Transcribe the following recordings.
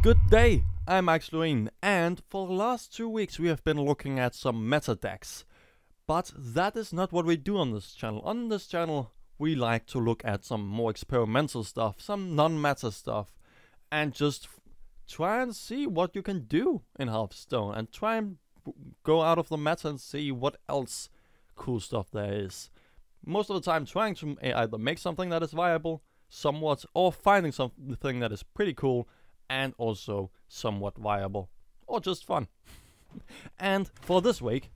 Good day, I'm Ikslorin, and for the last 2 weeks we have been looking at some meta decks. But that is not what we do on this channel. On this channel we like to look at some more experimental stuff, some non-meta stuff, and just try and see what you can do in Hearthstone, and try and go out of the meta and see what else cool stuff there is. Most of the time trying to either make something that is viable, somewhat, or finding something that is pretty cool, and also somewhat viable, or just fun. And for this week,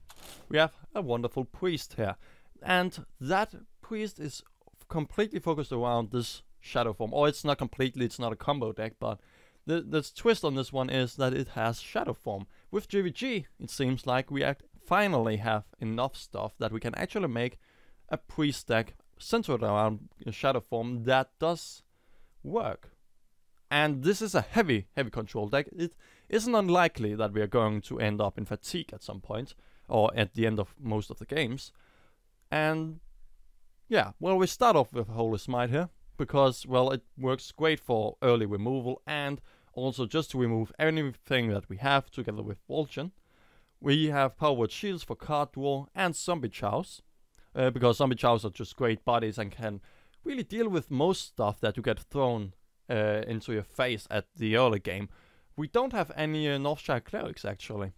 we have a wonderful priest here, and that priest is completely focused around this Shadowform. Or it's not completely, it's not a combo deck, but the twist on this one is that it has Shadowform. With GVG, it seems like we finally have enough stuff that we can actually make a priest deck centered around Shadowform that does work. And this is a heavy control deck. It isn't unlikely that we are going to end up in fatigue at some point, or at the end of most of the games. And yeah, well, we start off with Holy Smite here, because, well, it works great for early removal, and also just to remove anything that we have together with Vulcan. We have Powered Shields for card draw, and Zombie Chows, because Zombie Chows are just great bodies and can really deal with most stuff that you get thrown into your face at the early game. We don't have any Northshire Clerics actually.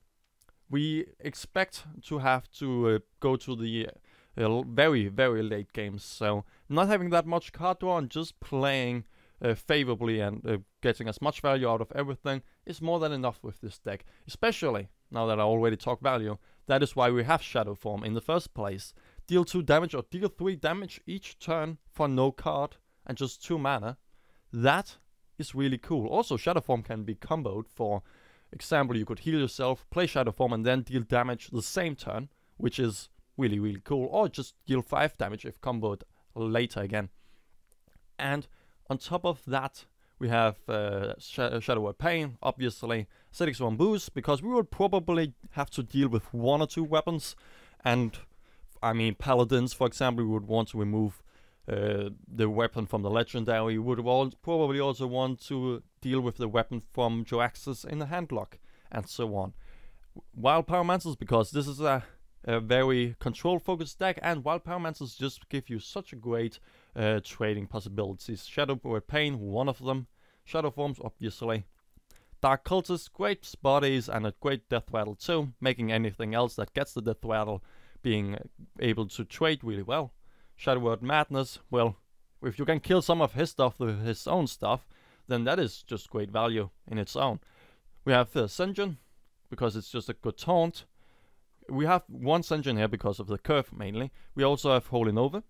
We expect to have to go to the very late games, so not having that much card draw and just playing favorably and getting as much value out of everything is more than enough with this deck. Especially now that I already talked value, that is why we have Shadowform in the first place. Deal 2 damage or deal 3 damage each turn for no card and just 2 mana. That is really cool. Also, Shadowform can be comboed. For example, you could heal yourself, play Shadowform, and then deal damage the same turn, which is really cool. Or just deal 5 damage if comboed later again. And on top of that, we have Shadow Pain, obviously, Ikslorin boost, because we would probably have to deal with 1 or 2 weapons. And I mean, Paladins, for example, we would want to remove the weapon from the legendary. You would probably also want to deal with the weapon from Joaxis in the handlock, and so on. Wild Pyromancers, because this is a very control focused deck, and Wild Pyromancers just give you such a great trading possibilities. Shadow Pain, one of them. Shadowforms, obviously. Dark Cultists, great bodies and a great death rattle too, making anything else that gets the death rattle being able to trade really well. Shadow Word Madness, well, if you can kill some of his stuff with his own stuff, then that is just great value in its own. We have Sen'jin, because it's just a good taunt. We have 1 Sen'jin here because of the curve mainly. We also have Holy Nova,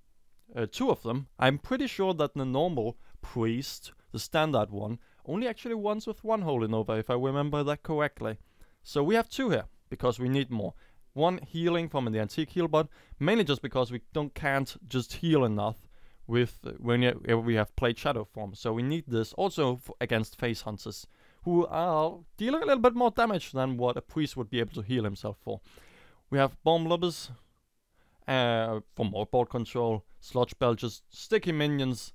2 of them. I'm pretty sure that the normal priest, the standard one, only actually runs with 1 Holy Nova, if I remember that correctly. So we have 2 here, because we need more. 1 healing from the antique heal bot, mainly just because we can't just heal enough with when we have played Shadowform. So we need this also against face hunters, who are dealing a little bit more damage than what a priest would be able to heal himself for. We have Bomb Lubbers for more board control, Sludge Belchers, sticky minions,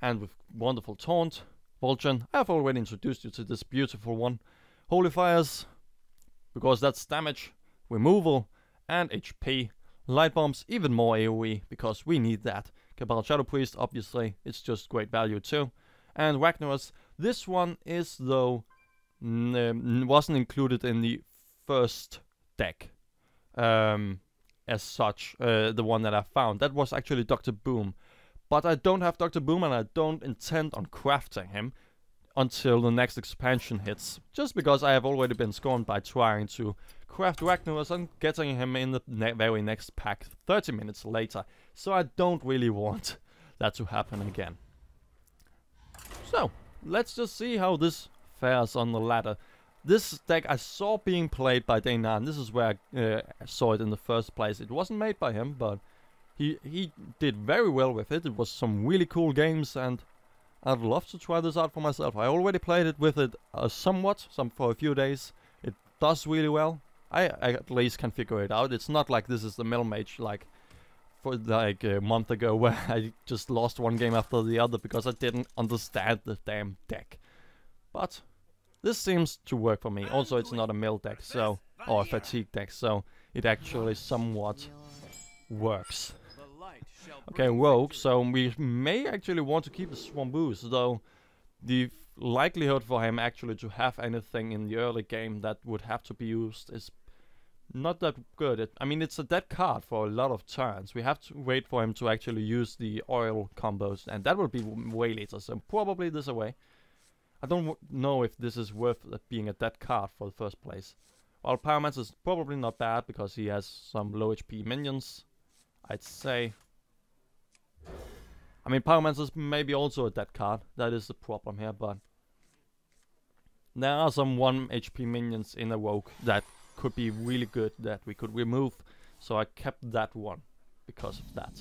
and with wonderful taunt. Vulcan, I've already introduced you to this beautiful one. Holy Fires, because that's damage, removal, and HP. Light Bombs, even more AoE, because we need that. Cabal Shadow Priest, obviously, it's just great value too. And Ragnaros, this one is, though, wasn't included in the first deck as such, the one that I found. That was actually Dr. Boom. But I don't have Dr. Boom, and I don't intend on crafting him until the next expansion hits, just because I have already been scorned by trying to craft Ragnaros and getting him in the very next pack 30 minutes later, so I don't really want that to happen again. So, let's just see how this fares on the ladder. This deck I saw being played by Dana, and this is where I saw it in the first place. It wasn't made by him, but he did very well with it. It was some really cool games, and I'd love to try this out for myself. I already played it with it for a few days. It does really well. I at least can figure it out. It's not like this is the Metal Mage like for like a month ago, where I just lost one game after the other because I didn't understand the damn deck. But This seems to work for me. Also, it's not a mill deck, so... or a fatigue deck, so it actually somewhat works. Okay, Rogue, so we may actually want to keep the Swamboos, though the likelihood for him actually to have anything in the early game that would have to be used is not that good. I mean, it's a dead card for a lot of turns. We have to wait for him to actually use the oil combos, and that will be way later, so probably this away. I don't know if this is worth being a dead card for the first place. While Pyromancer is probably not bad because he has some low HP minions, I'd say. I mean, Pyromancer is maybe also a dead card. That is the problem here, but there are some 1 HP minions in a Rogue that could be really good that we could remove, so I kept that one because of that.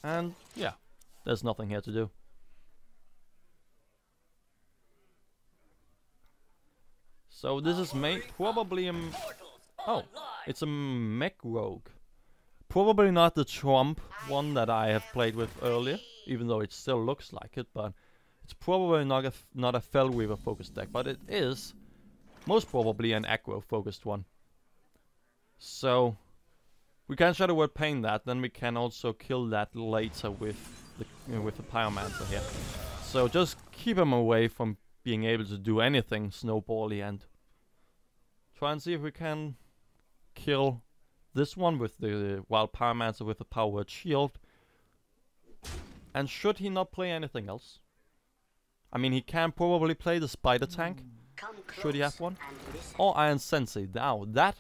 And yeah, there's nothing here to do. So this is probably a... oh, it's a mech Rogue. Probably not the Trump one that I have played with earlier, even though it still looks like it, but it's probably not a Fellweaver focused deck, but it is most probably an aggro focused one. So we can Shadow Word Pain that, then we can also kill that later with the Pyromancer here. So just keep him away from being able to do anything snowbally and try and see if we can kill this one with the Wild Pyromancer with the Powered Shield. And should he not play anything else? I mean, he can probably play the Spider Tank. Should he have one? Or Iron Sensei. Now, that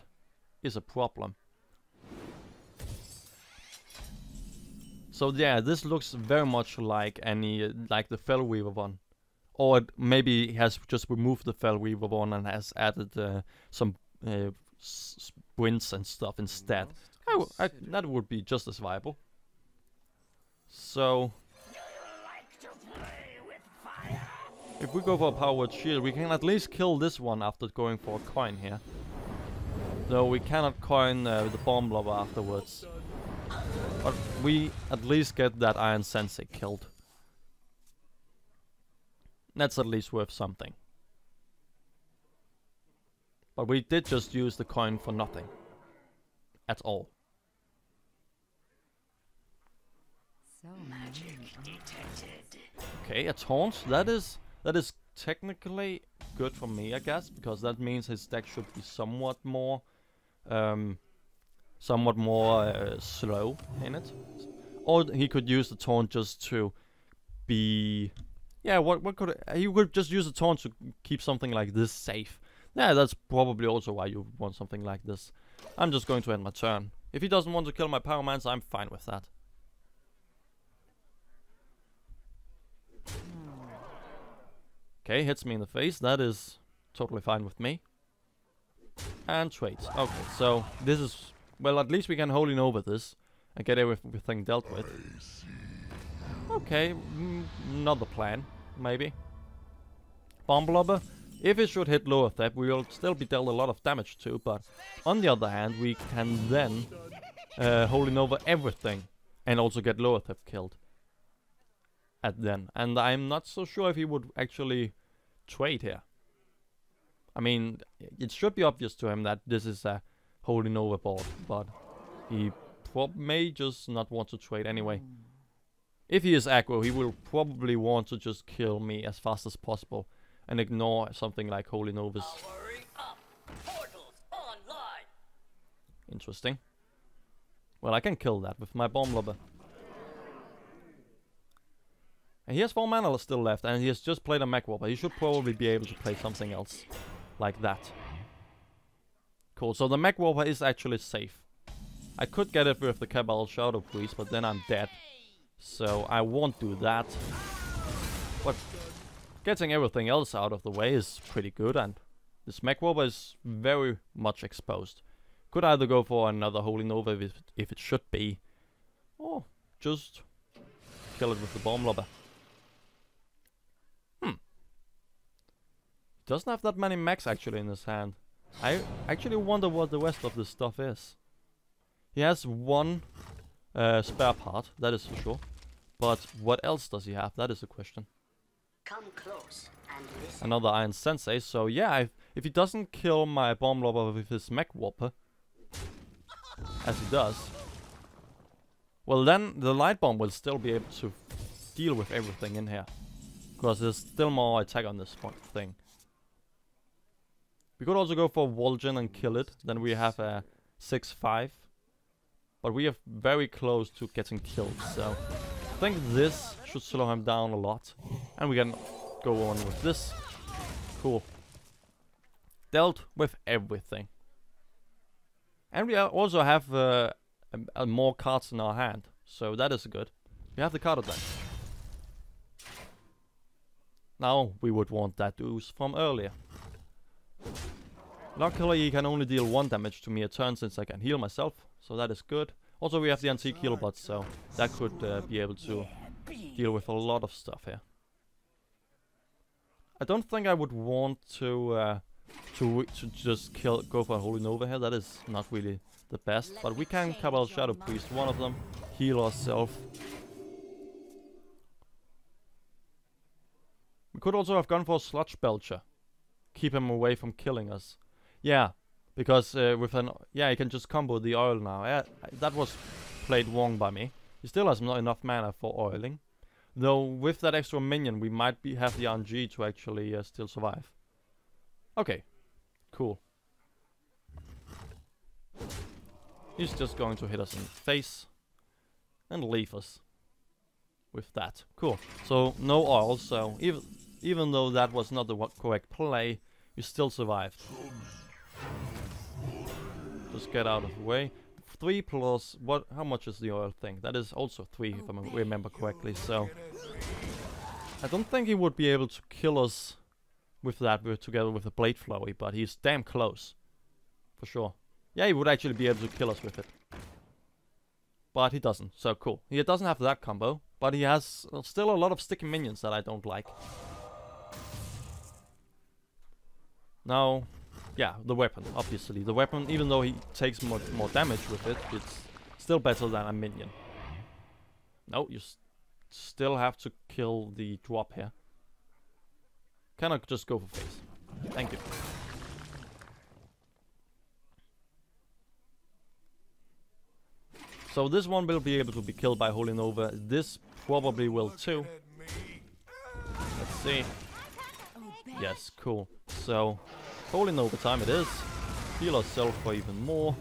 is a problem. So yeah, this looks very much like like the Fellweaver one. Or maybe he has just removed the Fellweaver one and has added some sprints and stuff instead. That would be just as viable. So if we go for a Powered Shield, we can at least kill this one after going for a coin here. Though we cannot coin the Bomb Lover afterwards. But we at least get that Iron Sensei killed. That's at least worth something. But we did just use the coin for nothing. At all. So magic detected. Okay, a taunt. That is technically good for me, I guess, because that means his deck should be somewhat more slow in it. Or he could use the taunt just to be... yeah, what could... he could just use the taunt to keep something like this safe. Yeah, that's probably also why you want something like this. I'm just going to end my turn. If he doesn't want to kill my Pyromancer, I'm fine with that. Okay, hits me in the face. That is totally fine with me. And trades. Okay, so this is... well, at least we can Holy Nova this and get everything dealt with. Okay, another plan, maybe. Bomb Blobber. If it should hit lower theft, we will still be dealt a lot of damage to, but on the other hand, we can then Holy Nova everything and also get lower theft killed. At then. And I'm not so sure if he would actually trade here. I mean, it should be obvious to him that this is a Holy Nova board, but he may just not want to trade anyway. If he is aggro, he will probably want to just kill me as fast as possible and ignore something like Holy Novas. Interesting. Well, I can kill that with my Bomb Lobber. And he has 4 mana still left, and he has just played a Mech Warper. He should probably be able to play something else like that. Cool, so the Mech Warper is actually safe. I could get it with the Cabal Shadow Priest, but then I'm dead. So I won't do that. But getting everything else out of the way is pretty good, and this Mech Warper is very much exposed. Could either go for another Holy Nova if it should be, or just kill it with the Bomb Lobber. Doesn't have that many mechs actually in his hand. I actually wonder what the rest of this stuff is. He has 1 spare part, that is for sure. But what else does he have? That is the question. Come close and listen. Another Iron Sensei, so yeah, if he doesn't kill my Bomb Lobber with his Mech Warper, as he does, well then the Light Bomb will still be able to deal with everything in here. Because there's still more attack on this thing. We could also go for Vol'jin and kill it, then we have a 6-5. But we are very close to getting killed, so I think this should slow him down a lot. And we can go on with this. Cool. Dealt with everything. And we also have more cards in our hand, so that is good. We have the card advantage. Now we would want that ooze from earlier. Luckily he can only deal 1 damage to me a turn since I can heal myself, so that is good. Also we have the antique heal bot, so that could be able to deal with a lot of stuff here. I don't think I would want to just go for a Holy Nova here. That is not really the best, but we can Cabal Shadow Priest one of them, heal ourselves. We could also have gone for a Sludge Belcher, keep him away from killing us. Yeah, because with an he can just combo the oil now. That was played wrong by me. He still has not enough mana for oiling, though with that extra minion we might have the RNG to actually still survive. Okay, cool. He's just going to hit us in the face and leave us with that. Cool. So no oil. So even though that was not the correct play, you still survived. Just get out of the way. 3 plus what? How much is the oil thing? That is also 3 if I remember correctly. So I don't think he would be able to kill us with that together with the Blade Flurry, but he's damn close for sure. Yeah, he would actually be able to kill us with it, but he doesn't. So cool. He doesn't have that combo, but he has still a lot of sticky minions that I don't like. Now, yeah, the weapon, obviously. The weapon, even though he takes more damage with it, it's still better than a minion. No, you still have to kill the drop here. Cannot just go for face. Thank you. So this one will be able to be killed by Holy Nova. This probably will too. Let's see. Yes, cool. So, Holy Nova time it is. Heal ourselves for even more.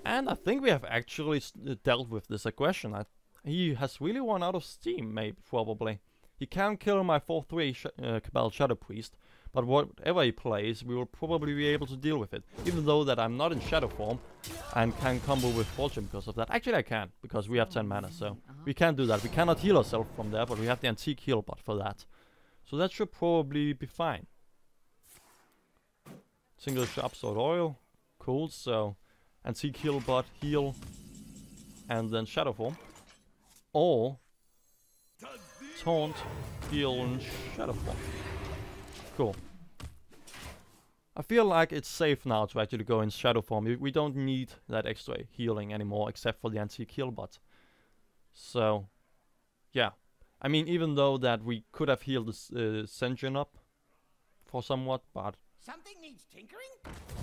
And I think we have actually dealt with this aggression. He has really run out of steam, maybe, probably. He can kill my 4-3 Cabal Shadow Priest, but whatever he plays, we will probably be able to deal with it. Even though that I'm not in Shadowform and can combo with Fortune because of that. Actually I can, because we have 10 mana, so we can do that. We cannot heal ourselves from there, but we have the antique heal bot for that. So that should probably be fine. Single Sharp Sword Oil. Cool, so antique heal bot, heal, and then Shadowform. Or Taunt, heal, and Shadowform. Cool. I feel like it's safe now to actually go in Shadowform. We don't need that extra healing anymore, except for the antique heal bot. So, yeah. I mean, even though that we could have healed this Senjin up for somewhat, but something needs tinkering?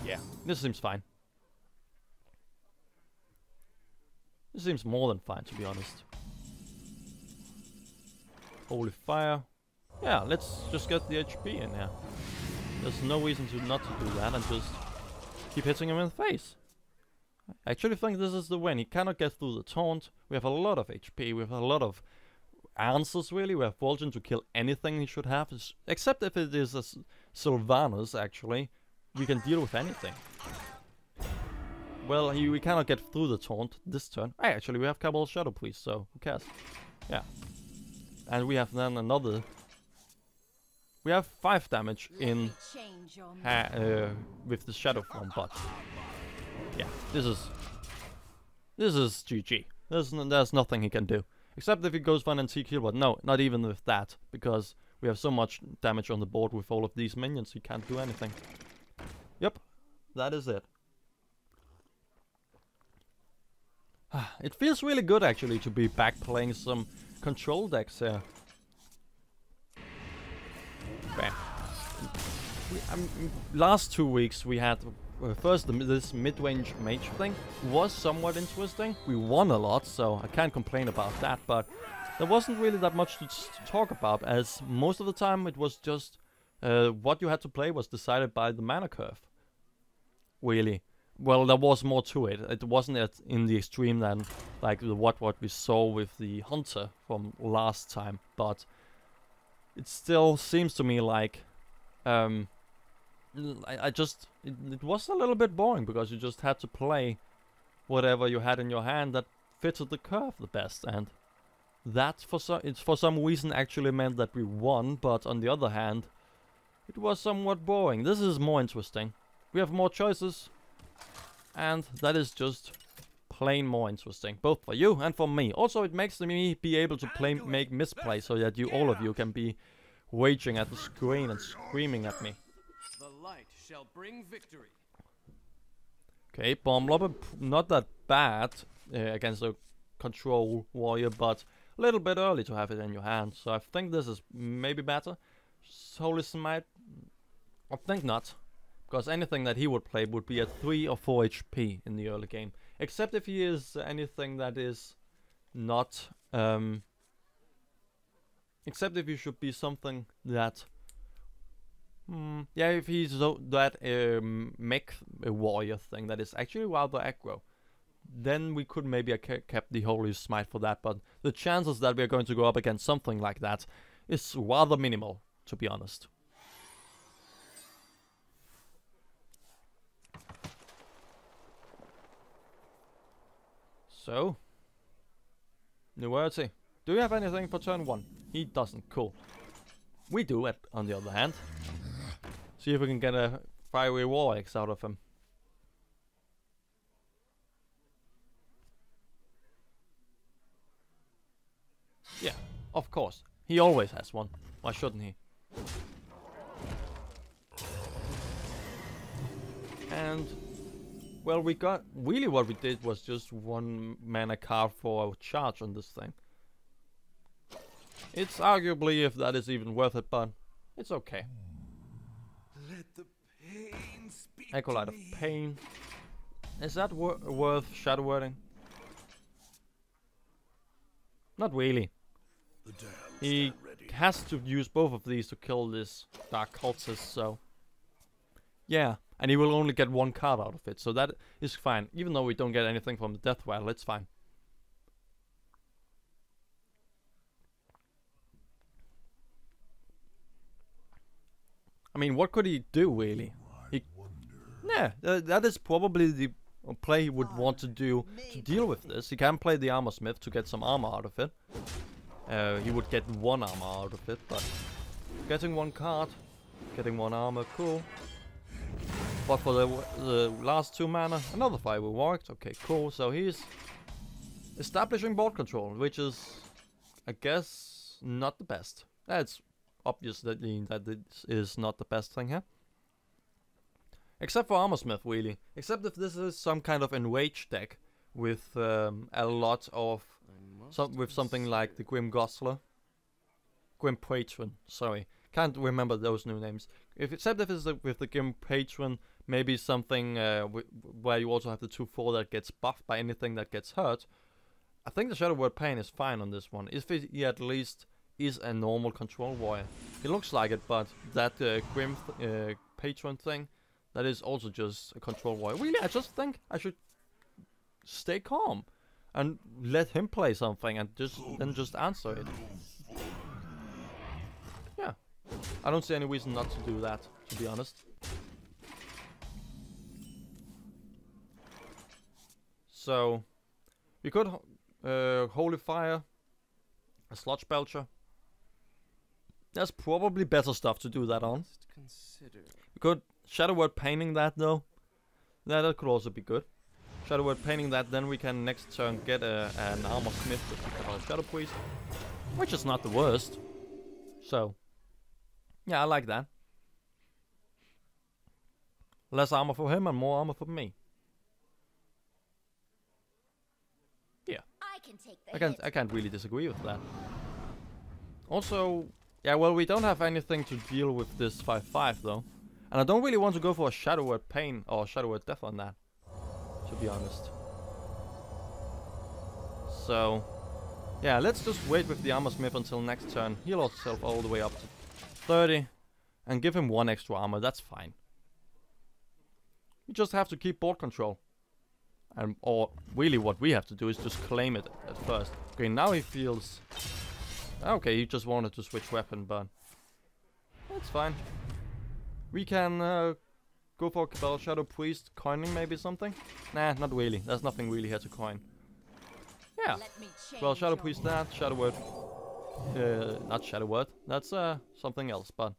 Yeah, this seems fine. This seems more than fine, to be honest. Holy Fire. Yeah, let's just get the HP in here. There's no reason to not to do that and just keep hitting him in the face. I actually think this is the win. He cannot get through the taunt. We have a lot of HP. We have a lot of answers, really. We have Vol'jin to kill anything he should have. Except if it is a Sylvanas, actually. We can deal with anything. Well, we cannot get through the taunt this turn. Actually, we have Cabal Shadow Priest, so who cares? Yeah. And we have then another... We have 5 damage in with the Shadowform, but yeah, this is GG. There's nothing he can do except if he goes for an antique heal, but no, not even with that, because we have so much damage on the board with all of these minions. He can't do anything. Yep, that is it. It feels really good actually to be back playing some control decks here. fair. Last 2 weeks we had first this mid-range mage thing was somewhat interesting. We won a lot, so I can't complain about that, but there wasn't really that much to talk about, as most of the time it was just what you had to play was decided by the mana curve. Really. Well, there was more to it. It wasn't in the extreme than like what we saw with the hunter from last time, but it still seems to me like it was a little bit boring, because you just had to play whatever you had in your hand that fitted the curve the best, and that for some reason actually meant that we won, but on the other hand, it was somewhat boring. This is more interesting. We have more choices, and that is just plain more interesting, both for you and for me. Also, it makes me be able to make misplays, so that all of you can be raging at the screen and screaming at me. The light shall bring victory. Okay, Bomb Lobber, not that bad against a control warrior, but a little bit early to have it in your hand. So I think this is maybe better. Holy Smite, I think not, because anything that he would play would be at 3 or 4 HP in the early game. Except if he is anything that is not... except if he should be something that... yeah, if he's that mech warrior thing that is actually rather aggro, then we could maybe have kept the Holy Smite for that, but the chances that we're going to go up against something like that is rather minimal, to be honest. So, Nuerty, do you have anything for turn 1? He doesn't, cool. We do it, on the other hand. See if we can get a fiery war axe out of him. Yeah, of course. He always has one. Why shouldn't he? And... well, we got... really what we did was just 1 mana card for a charge on this thing. It's arguably if that is even worth it, but it's okay. Let the pain speak Acolyte to of me. Pain. Is that worth shadow wording? Not really. He has to use both of these to kill this Dark Cultist, so... yeah, and he will only get 1 card out of it, so that is fine. Even though we don't get anything from the Death Rattle, it's fine. I mean, what could he do, really? Yeah, that is probably the play he would want to do to deal with this. He can play the Armor Smith to get some armor out of it. He would get 1 armor out of it, but getting 1 card, getting 1 armor, cool. But for the last 2 mana, another fire worked. Okay, cool. So he's establishing board control, which is, I guess, not the best. That's obvious that this is not the best thing here. Except for Armorsmith, really. Except if this is some kind of enraged deck with a lot of... with something like the Grim Gosler. Grim Patron, sorry. Can't remember those new names. Except if it's with the Grim Patron, maybe something where you also have the 2/4 that gets buffed by anything that gets hurt. I think the Shadow Word Pain is fine on this one. If he at least is a normal control warrior. It looks like it, but that Grim Patron thing, that is also just a control warrior. Really, I just think I should stay calm and let him play something and just answer it. Yeah, I don't see any reason not to do that, to be honest. So, we could Holy Fire, a Sludge Belcher. There's probably better stuff to do that on. We could Shadow Word Painting that though. That could also be good. Shadow Word Painting that, then we can next turn get an Armor Smith with the Shadow Priest, which is not the worst. So, yeah, I like that. Less armor for him and more armor for me. Yeah, I can't really disagree with that. Also, Yeah, well, we don't have anything to deal with this 5/5 though. And I don't really want to go for a Shadow Word Pain or Shadow Word Death on that, to be honest. So, yeah, let's just wait with the Armor Smith until next turn. Heal ourselves all the way up to 30. And give him 1 extra armor, that's fine. We just have to keep board control. Or really what we have to do is just claim it at first. Okay, now he feels... Okay, he just wanted to switch weapon, but... That's fine. We can go for Cabal Shadow Priest, coining maybe something? Nah, not really. There's nothing really here to coin. Yeah. Well, Shadow Priest that, Shadow Word... not Shadow Word. That's something else, but...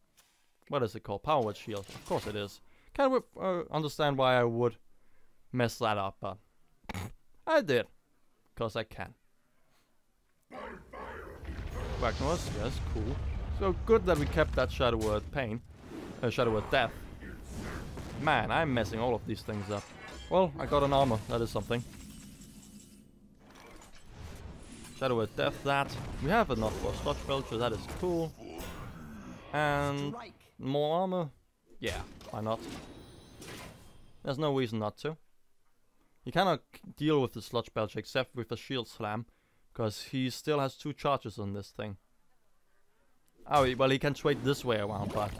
What is it called? Power Word Shield. Of course it is. Can't understand why I would mess that up, but... I did. Because I can. Wagner's, yes, cool. So good that we kept that Shadow Word Pain. Shadow Word Death. Man, I'm messing all of these things up. Well, I got an armor, that is something. Shadow Word Death, that. We have enough for Sludge Belcher, that is cool. And more armor? Yeah, why not? There's no reason not to. He cannot deal with the Sludge Belcher except with a Shield Slam. Because he still has 2 charges on this thing. Oh, well, he can trade this way around, but...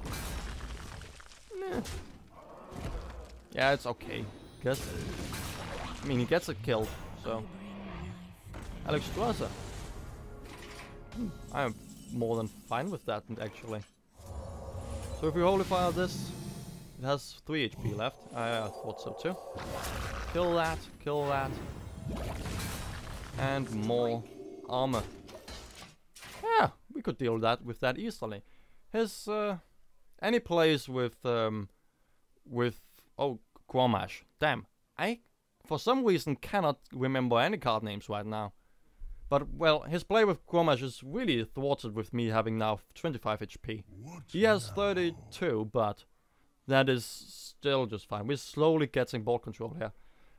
Nah. Yeah, it's okay. Guess. I mean, he gets a kill, so... Alex Strasser. I'm more than fine with that, actually. So if we Holy Fire this, it has 3 HP left. I thought so too. Kill that, kill that. And more armor. Yeah, we could deal with that easily. His any plays with oh, Grommash. Damn, I for some reason cannot remember any card names right now. But well, his play with Grommash is really thwarted with me having now 25 HP. He has 32, but that is still just fine. We're slowly getting ball control here.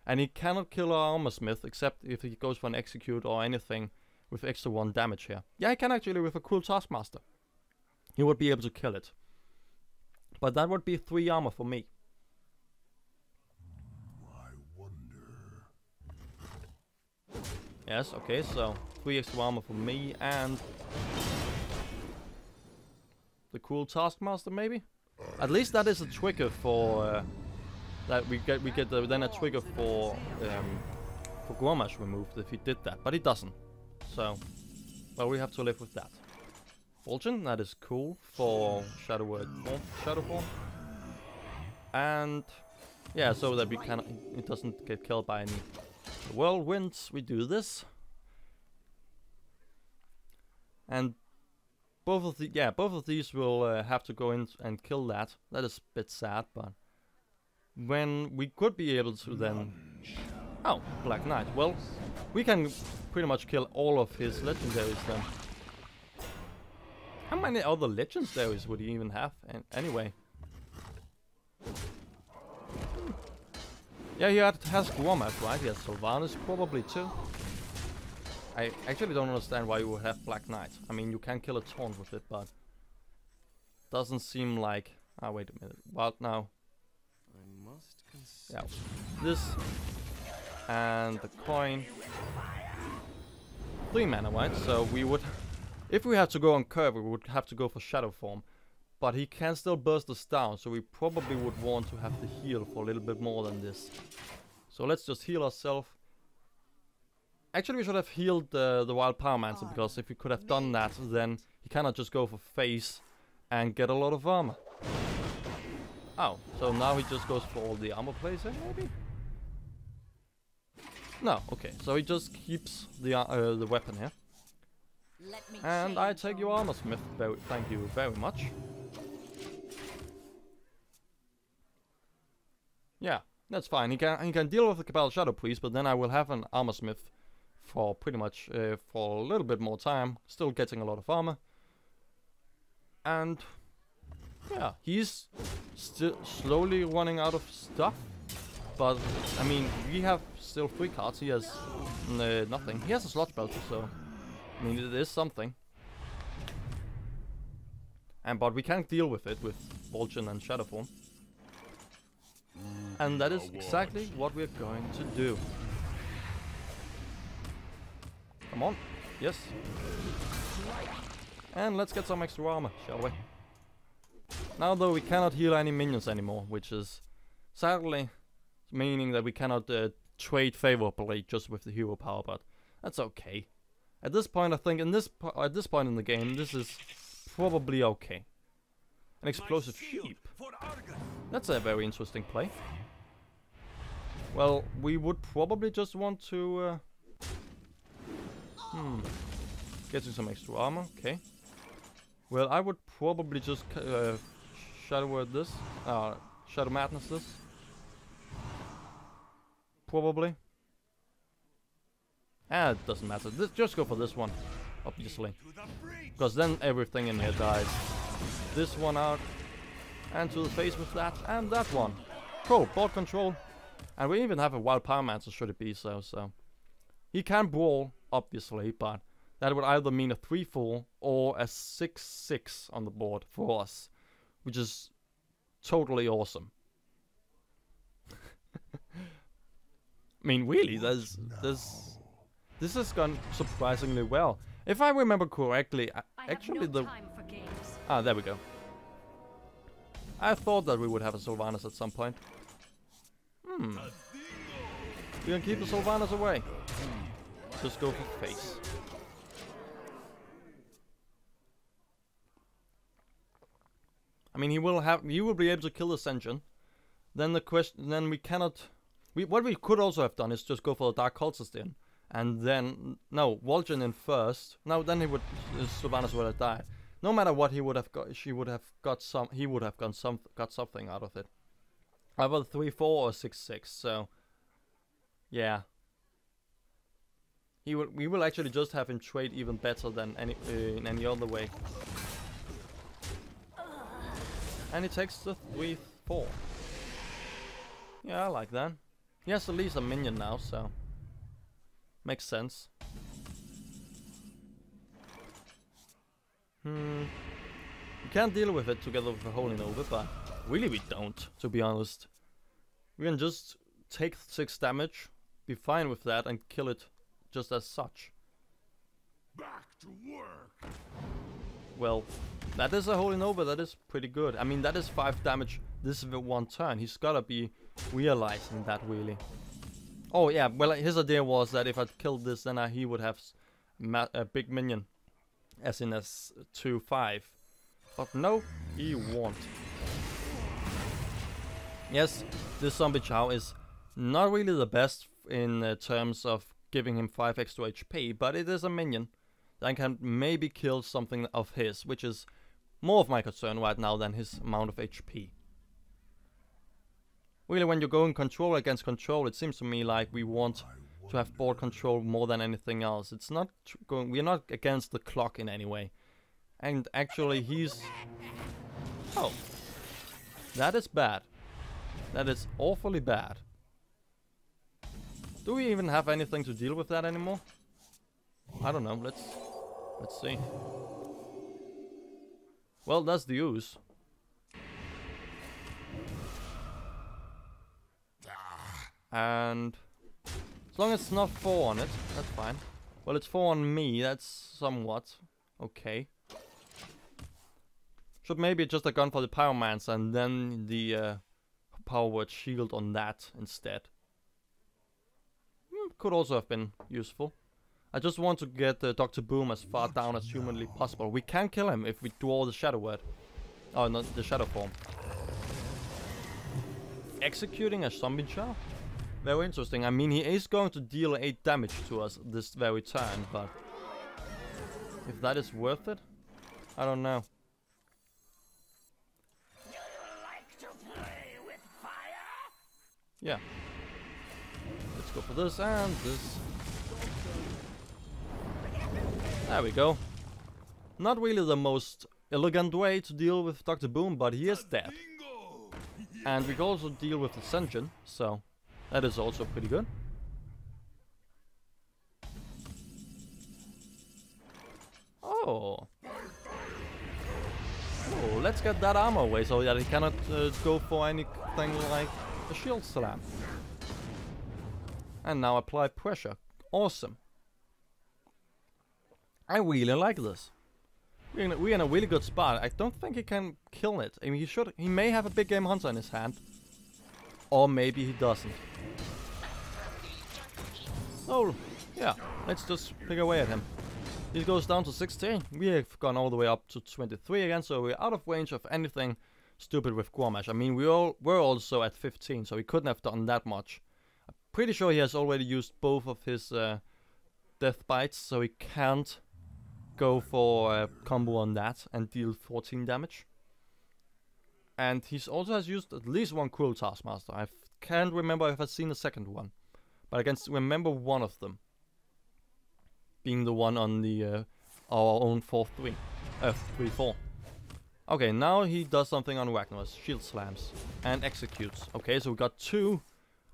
And he cannot kill our Armor Smith except if he goes for an Execute or anything with extra 1 damage here. Yeah, he can actually with a cool Taskmaster. He would be able to kill it. But that would be 3 armor for me. I wonder. Yes, okay, so 3 extra armor for me and the cool Taskmaster maybe? At least that is a trigger for that we get then a trigger for Grommash removed if he did that, but he doesn't. So, well, we have to live with that. Fulgen, that is cool for Shadowform. And yeah, so that we can it doesn't get killed by any whirlwinds. We do this, and both of these will have to go in and kill that. That is a bit sad, but when we could be able to then... Oh, Black Knight. Well, we can pretty much kill all of his legendaries then. How many other legendaries would he even have anyway? Yeah, he has Grommash, right? He has Sylvanas probably too. I actually don't understand why you would have Black Knight. I mean, you can kill a taunt with it, but... Doesn't seem like... Ah, wait a minute. What now? Yeah, this and the coin. 3 mana, right? So we would, if we had to go on curve, we would have to go for Shadowform. But he can still burst us down, so we probably would want to have the heal for a little bit more than this. So let's just heal ourselves. Actually, we should have healed the Wild Pyromancer, because if we could have done that, then he cannot just go for face and get a lot of armor. Oh, so now he just goes for all the armor plays here, maybe? No, okay, so he just keeps the weapon here. And I take your Armor Smith, thank you very much. Yeah, that's fine. He can deal with the Cabal Shadow Priest, but then I will have an Armor Smith for pretty much for a little bit more time, still getting a lot of armor. And yeah, he's still slowly running out of stuff. But I mean, we have still 3 cards. He has nothing. He has a Sludge Belcher, so I mean, it is something. But we can't deal with it with Vulcan and Shadowform. And that is exactly what we're going to do. Come on. Yes. And let's get some extra armor, shall we? Now though, we cannot heal any minions anymore, which is sadly meaning that we cannot trade favorably just with the hero power, but that's okay. At this point, I think at this point in the game, this is probably okay. An explosive sheep. That's a very interesting play. Well, we would probably just want to getting some extra armor. Okay. Well, I would probably just Shadow Word this, Shadow Madness this. Probably. It doesn't matter. Just go for this one, obviously. Because then everything in here dies. This one out. And to the face with that. And that one. Cool, board control. And we even have a wild Pyromancer should it be so. He can brawl, obviously, but that would either mean a 3-4 or a 6-6 on the board for us. Which is totally awesome. I mean, really, this has gone surprisingly well. If I remember correctly, actually there we go. I thought that we would have a Sylvanas at some point. We can keep the Sylvanas away. Just go for face. I mean, he will be able to kill Ascension. Then we cannot. What we could also have done is just go for the Dark Cultist in, and then no Vulcan in first. No, then Sylvanas would have died. No matter what he would have got, he would have got something out of it. Either 3-4 or 6-6. So yeah, we will actually just have him trade even better than in any other way. And he takes the 3-4. Yeah, I like that. He has at least a minion now, so makes sense. We can't deal with it together with a Holy Nova, but really we don't, to be honest. We can just take 6 damage, be fine with that, and kill it just as such. Back to work. Well, that is a Holy Nova, that is pretty good. I mean, that is 5 damage this one turn. He's gotta be realizing that, really. Oh yeah, well, his idea was that if I killed this, then he would have a big minion, as in a 2-5. But no, he won't. Yes, this Zombie Chow is not really the best in terms of giving him 5 extra HP, but it is a minion that can maybe kill something of his, which is more of my concern right now than his amount of HP. Really, when you're going control against control, it seems to me like we want to have board control more than anything else. It's not we're not against the clock in any way. And actually he's... Oh. That is bad. That is awfully bad. Do we even have anything to deal with that anymore? I don't know, let's see. Well, that's the ooze. And as long as it's not 4 on it, that's fine. Well, it's 4 on me, that's somewhat okay. Should maybe just have gone for the Pyromancer and then the Power Word Shield on that instead. Could also have been useful. I just want to get Dr. Boom as far down as humanly possible. We can kill him if we draw the Shadow Word. Oh, not the Shadowform. Executing a Zombie Chow? Very interesting. I mean, he is going to deal 8 damage to us this very turn, but if that is worth it, I don't know. You like to play with fire? Yeah. Let's go for this and this. There we go. Not really the most elegant way to deal with Dr. Boom, but he is dead. And we can also deal with Ascension, so that is also pretty good. Oh. let's get that armor away so that he cannot go for anything like a shield slam. And now apply pressure. Awesome. I really like this. We're in a really good spot. I don't think he can kill it. I mean, he may have a big game hunter in his hand. Or maybe he doesn't. Oh, yeah. Let's just pick away at him. He goes down to 16. We have gone all the way up to 23 again, so we're out of range of anything stupid with Gormash. I mean, we're also at 15, so he couldn't have done that much. I'm pretty sure he has already used both of his death bites, so he can't go for a combo on that and deal 14 damage. And he also has used at least one Cruel Taskmaster. I can't remember if I've seen a second one, but I can remember one of them being the one on the our own 4-3, 3-4. Okay, now he does something on Ragnar's, shield slams and executes. Okay, so we got 2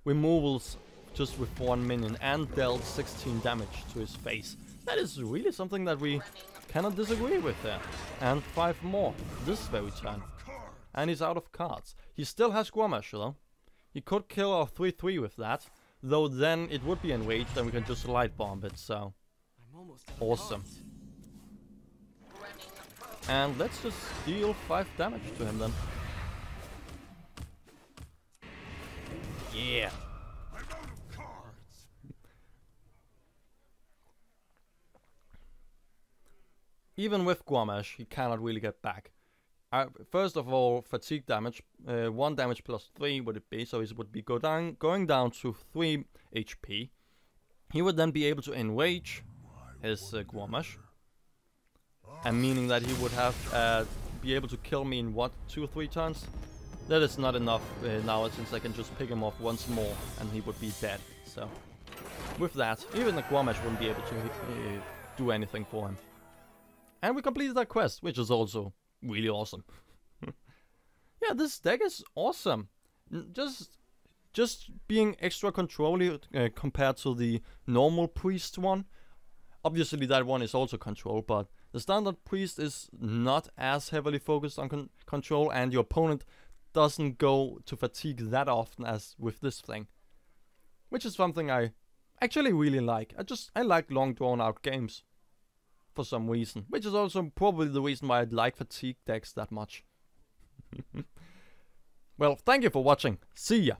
removals just with 1 minion and dealt 16 damage to his face. That is really something that we cannot disagree with there. And 5 more this very turn. And he's out of cards. He still has Gormash though. He could kill our 3-3 with that, though then it would be enraged and we can just light bomb it, so awesome. And let's just deal 5 damage to him then. Yeah. Even with Gormash, he cannot really get back. First of all, fatigue damage, 1 damage plus 3 would it be, so he would be going down to 3 HP. He would then be able to enrage his Gormash, and meaning that he would have be able to kill me in what, 2 or 3 turns? That is not enough now, since I can just pick him off once more and he would be dead. So with that, even the Gormash wouldn't be able to do anything for him. And we completed that quest, which is also really awesome. Yeah, this deck is awesome. Just being extra controlly compared to the normal priest one. Obviously that one is also control, but the standard priest is not as heavily focused on control, and your opponent doesn't go to fatigue that often as with this thing. Which is something I actually really like. I like long drawn out games. For some reason, which is also probably the reason why I like fatigue decks that much. Well, thank you for watching. See ya!